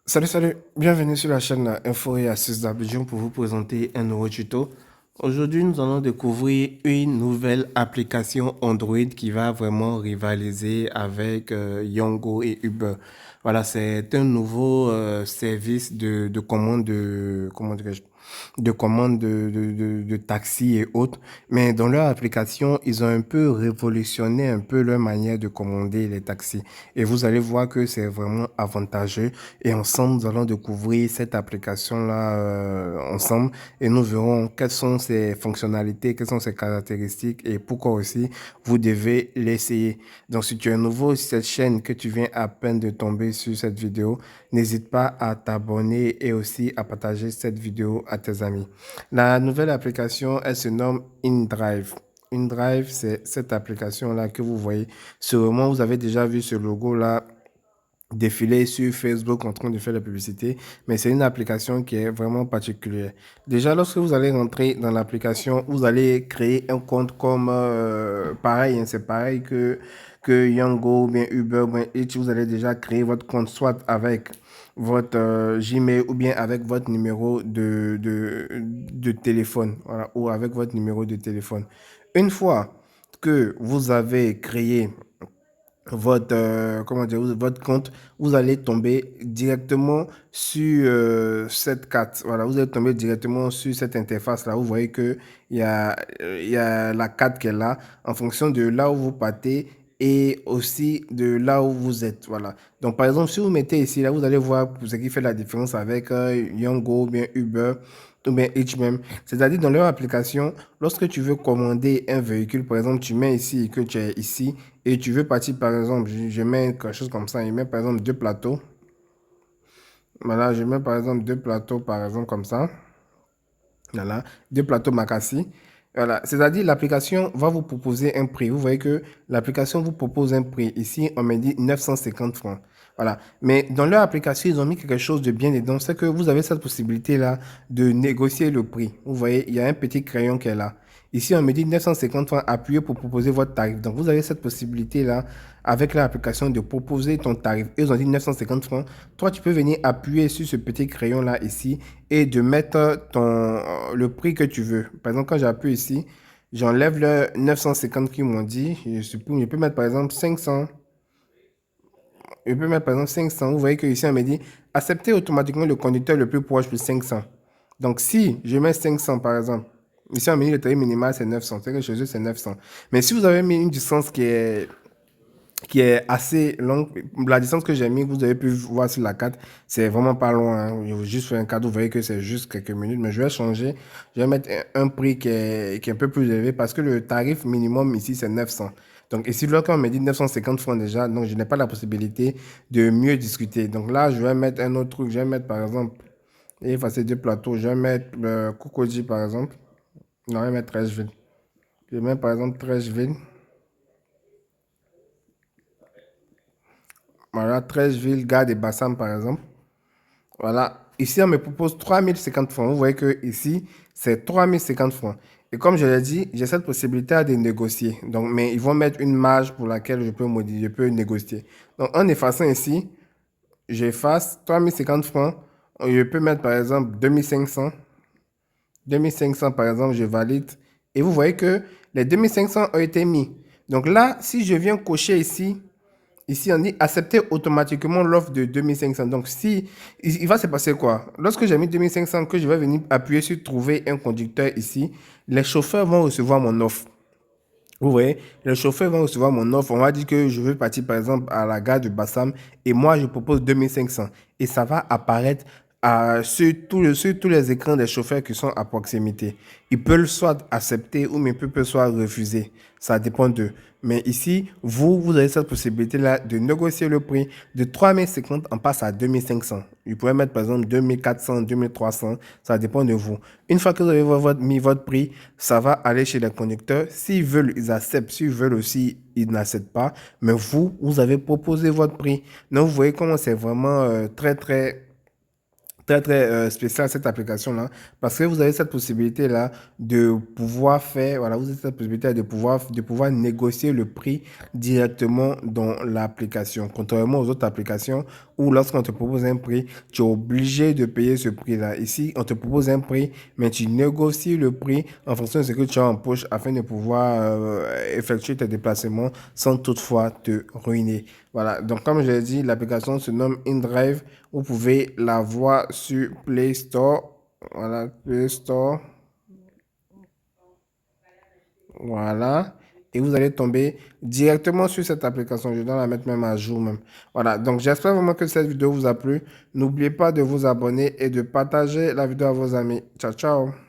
Salut, bienvenue sur la chaîne Info et Astuces d'Abidjan pour vous présenter un nouveau tuto. Aujourd'hui, nous allons découvrir une nouvelle application Android qui va vraiment rivaliser avec Yango et Uber. Voilà, c'est un nouveau service de commande comment dirais-je, de commande de taxi et autres. Mais dans leur application, ils ont un peu révolutionné un peu leur manière de commander les taxis. Et vous allez voir que c'est vraiment avantageux. Et ensemble, nous allons découvrir cette application-là ensemble et nous verrons quelles sont ses fonctionnalités, quelles sont ses caractéristiques et pourquoi aussi vous devez l'essayer. Donc, si tu es nouveau sur cette chaîne, que tu viens à peine de tomber sur cette vidéo, n'hésite pas à t'abonner et aussi à partager cette vidéo à tes amis. La nouvelle application, elle se nomme InDrive. InDrive, c'est cette application-là que vous voyez. Sûrement, vous avez déjà vu ce logo-là défiler sur Facebook en train de faire la publicité, mais c'est une application qui est vraiment particulière. Déjà, lorsque vous allez rentrer dans l'application, vous allez créer un compte comme pareil, hein, c'est pareil que Yango, ou bien Uber, ou bien Eats, vous allez déjà créer votre compte soit avec votre Gmail ou bien avec votre numéro de téléphone, voilà, ou avec votre numéro de téléphone. Une fois que vous avez créé votre, comment dire, votre compte, vous allez tomber directement sur cette carte. Voilà, vous allez tomber directement sur cette interface-là. Vous voyez que il y a la carte qui est là en fonction de là où vous partez et aussi de là où vous êtes. Voilà. Donc, par exemple, si vous mettez ici, là, vous allez voir ce qui fait la différence avec Yango, ou bien Uber, ou bien H-même. C'est-à-dire, dans leur application, lorsque tu veux commander un véhicule, par exemple, tu mets ici que tu es ici et tu veux partir, par exemple, je mets quelque chose comme ça, je mets par exemple deux plateaux. Voilà, je mets par exemple deux plateaux, par exemple, comme ça. Voilà, deux plateaux Makassi. Voilà, c'est-à-dire l'application va vous proposer un prix. Vous voyez que l'application vous propose un prix. Ici, on me dit 950 francs. Voilà. Mais dans leur application, ils ont mis quelque chose de bien dedans. C'est que vous avez cette possibilité-là de négocier le prix. Vous voyez, il y a un petit crayon qui est là. Ici, on me dit 950 francs, appuyez pour proposer votre tarif. Donc, vous avez cette possibilité-là avec l'application de proposer ton tarif. Ils ont dit 950 francs. Toi, tu peux venir appuyer sur ce petit crayon-là ici et de mettre le prix que tu veux. Par exemple, quand j'appuie ici, j'enlève le 950 qu'ils m'ont dit. Je peux mettre par exemple 500. Je peux mettre par exemple 500. Vous voyez que ici, on me dit accepter automatiquement le conducteur le plus proche pour 500. Donc, si je mets 500 par exemple, ici, on me dit le tarif minimal c'est 900. C'est que chez eux, c'est 900. Mais si vous avez mis une distance qui est assez longue. La distance que j'ai mis, vous avez pu voir sur la carte, c'est vraiment pas loin, hein. Je juste fait un cadeau, vous voyez que c'est juste quelques minutes, mais je vais changer. Je vais mettre un prix qui est un peu plus élevé parce que le tarif minimum ici, c'est 900. Donc ici, là, quand on me dit 950 francs déjà, donc je n'ai pas la possibilité de mieux discuter. Donc là, je vais mettre un autre truc. Je vais mettre par exemple, et effacer deux plateaux. Je vais mettre le Kukoji par exemple. Non, je vais mettre Trècheville. Je vais mettre par exemple Trècheville. Voilà, Trècheville, Gare des Bassam par exemple. Voilà. Ici, on me propose 3050 francs. Vous voyez que ici, c'est 3050 francs. Et comme je l'ai dit, j'ai cette possibilité de négocier. Donc, mais ils vont mettre une marge pour laquelle je peux négocier. Donc, en effaçant ici, j'efface 3050 francs. Je peux mettre par exemple 2500. 2500 par exemple, je valide. Et vous voyez que les 2500 ont été mis. Donc là, si je viens cocher ici, ici, on dit accepter automatiquement l'offre de 2500. Donc, si, il va se passer quoi? Lorsque j'ai mis 2500, que je vais venir appuyer sur trouver un conducteur ici, les chauffeurs vont recevoir mon offre. Vous voyez, les chauffeurs vont recevoir mon offre. On va dire que je veux partir par exemple à la gare de Bassam et moi je propose 2500. Et ça va apparaître sur tous les écrans des chauffeurs qui sont à proximité. Ils peuvent soit accepter ou ils peuvent soit refuser. Ça dépend d'eux. Mais ici, vous avez cette possibilité-là de négocier le prix de 3050, on passe à 2500. Vous pouvez mettre par exemple 2400, 2300, ça dépend de vous. Une fois que vous avez mis votre prix, ça va aller chez les conducteurs. S'ils veulent, ils acceptent. S'ils veulent aussi, ils n'acceptent pas. Mais vous avez proposé votre prix. Donc, vous voyez comment c'est vraiment très très spécial cette application là parce que vous avez cette possibilité là de pouvoir faire voilà vous avez cette possibilité de pouvoir négocier le prix directement dans l'application contrairement aux autres applications où lorsqu'on te propose un prix tu es obligé de payer ce prix là ici on te propose un prix mais tu négocies le prix en fonction de ce que tu as en poche afin de pouvoir effectuer tes déplacements sans toutefois te ruiner. Voilà, donc comme je l'ai dit, l'application se nomme InDrive. Vous pouvez la voir sur Play Store. Voilà, Play Store. Voilà. Et vous allez tomber directement sur cette application. Je dois la mettre même à jour même. Voilà. Donc, j'espère vraiment que cette vidéo vous a plu. N'oubliez pas de vous abonner et de partager la vidéo à vos amis. Ciao, ciao.